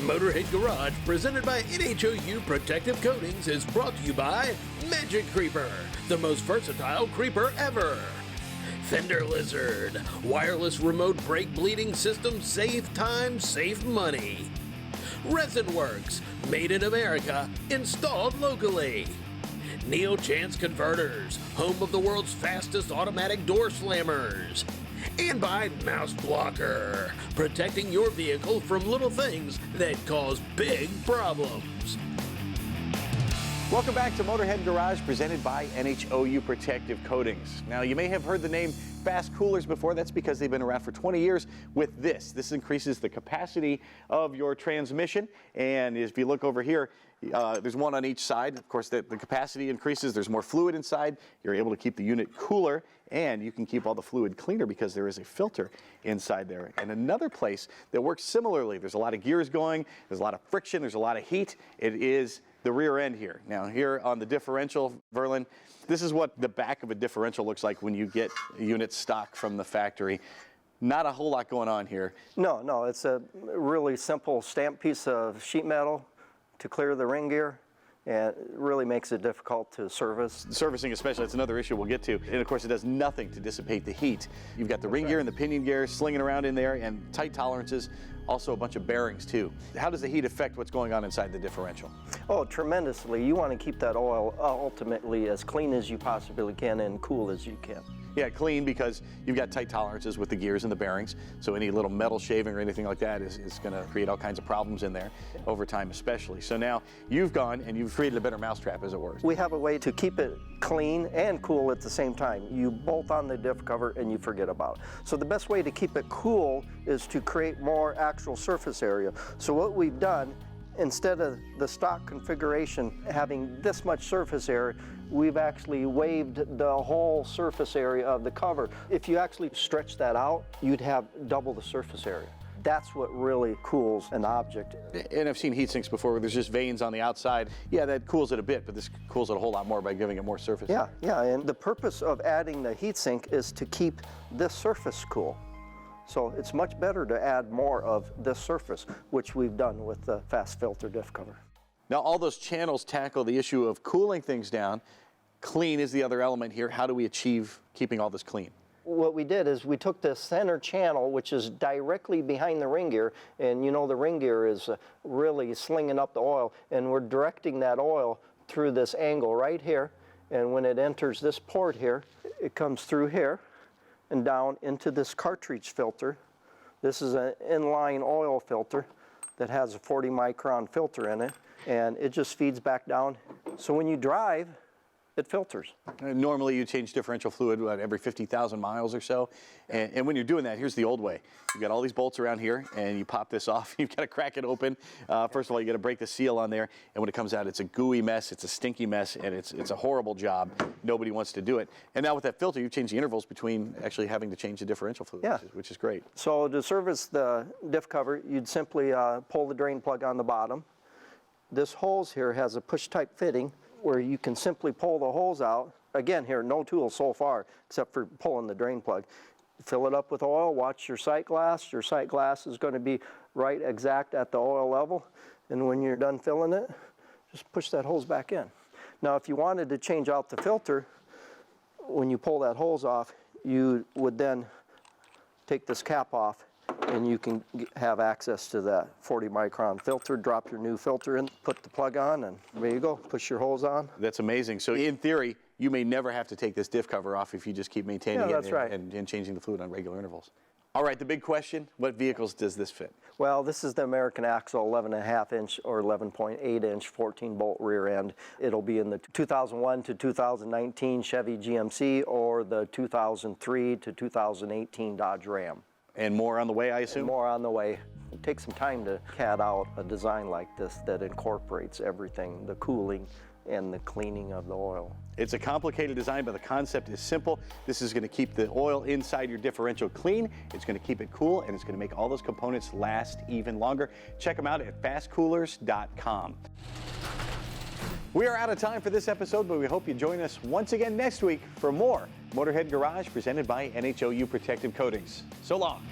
Motorhead Garage, presented by NHOU Protective Coatings, is brought to you by Magic Creeper, the most versatile creeper ever. Fender Lizard, wireless remote brake bleeding system, save time, save money. Resin Works, made in America, installed locally. Neo Chance Converters, home of the world's fastest automatic door slammers. And by Mouse Blocker, protecting your vehicle from little things that cause big problems. Welcome back to Motorhead Garage, presented by NHOU Protective Coatings. Now, you may have heard the name Fast Coolers before. That's because they've been around for 20 years with this. This increases the capacity of your transmission. And if you look over here, there's one on each side. Of course, the capacity increases. There's more fluid inside. You're able to keep the unit cooler, and you can keep all the fluid cleaner because there is a filter inside there. And another place that works similarly, there's a lot of gears going, there's a lot of friction, there's a lot of heat. It is the rear end here. Now, here on the differential, Verlin, this is what the back of a differential looks like when you get a unit stock from the factory. Not a whole lot going on here. No, it's a really simple stamped piece of sheet metal to clear the ring gear, and it really makes it difficult to service. Servicing especially, that's another issue we'll get to. And of course, it does nothing to dissipate the heat. You've got the ring gear and the pinion gear slinging around in there, and tight tolerances, also a bunch of bearings too. How does the heat affect what's going on inside the differential? Oh, tremendously. You want to keep that oil ultimately as clean as you possibly can and cool as you can. Yeah, clean because you've got tight tolerances with the gears and the bearings, so any little metal shaving or anything like that is going to create all kinds of problems in there, over time especially. So now you've gone and you've created a better mousetrap, as it were. We have a way to keep it clean and cool at the same time. You bolt on the diff cover and you forget about it. So the best way to keep it cool is to create more actual surface area. So what we've done, instead of the stock configuration having this much surface area, we've actually waived the whole surface area of the cover. If you actually stretch that out, you'd have double the surface area. That's what really cools an object. And I've seen heat sinks before where there's just veins on the outside. Yeah, that cools it a bit, but this cools it a whole lot more by giving it more surface. Yeah, and the purpose of adding the heat sink is to keep this surface cool. So it's much better to add more of this surface, which we've done with the fast filter diff cover. Now, all those channels tackle the issue of cooling things down. Clean is the other element here. How do we achieve keeping all this clean? What we did is we took the center channel, which is directly behind the ring gear, and you know the ring gear is really slinging up the oil, and we're directing that oil through this angle right here, and when it enters this port here, it comes through here and down into this cartridge filter. This is an inline oil filter that has a 40 micron filter in it, and it just feeds back down. So when you drive, it filters. Normally you change differential fluid every 50,000 miles or so. And when you're doing that, here's the old way. You've got all these bolts around here and you pop this off. You've got to crack it open. First of all, you got to break the seal on there. And when it comes out, it's a gooey mess. It's a stinky mess. And it's a horrible job. Nobody wants to do it. And now with that filter, you've changed the intervals between actually having to change the differential fluid, yeah, which is great. So to service the diff cover, you'd simply pull the drain plug on the bottom. This hose here has a push type fitting where you can simply pull the hose out. Again, here, no tool so far except for pulling the drain plug. Fill it up with oil, watch your sight glass. Your sight glass is going to be right exact at the oil level. And when you're done filling it, just push that hose back in. Now, if you wanted to change out the filter, when you pull that hose off, you would then take this cap off and you can have access to that 40 micron filter. Drop your new filter in, put the plug on, and there you go, push your hose on. That's amazing. So in theory, you may never have to take this diff cover off if you just keep maintaining that's right. and changing the fluid on regular intervals. All right, the big question, what vehicles does this fit? Well, this is the American Axle 11.5 inch or 11.8 inch 14 bolt rear end. It'll be in the 2001 to 2019 Chevy GMC or the 2003 to 2018 Dodge Ram. And more on the way, I assume? And more on the way. It takes some time to CAD out a design like this that incorporates everything, the cooling and the cleaning of the oil. It's a complicated design, but the concept is simple. This is going to keep the oil inside your differential clean. It's going to keep it cool, and it's going to make all those components last even longer. Check them out at fastcoolers.com. We are out of time for this episode, but we hope you join us once again next week for more Motorhead Garage presented by NHOU Protective Coatings. So long.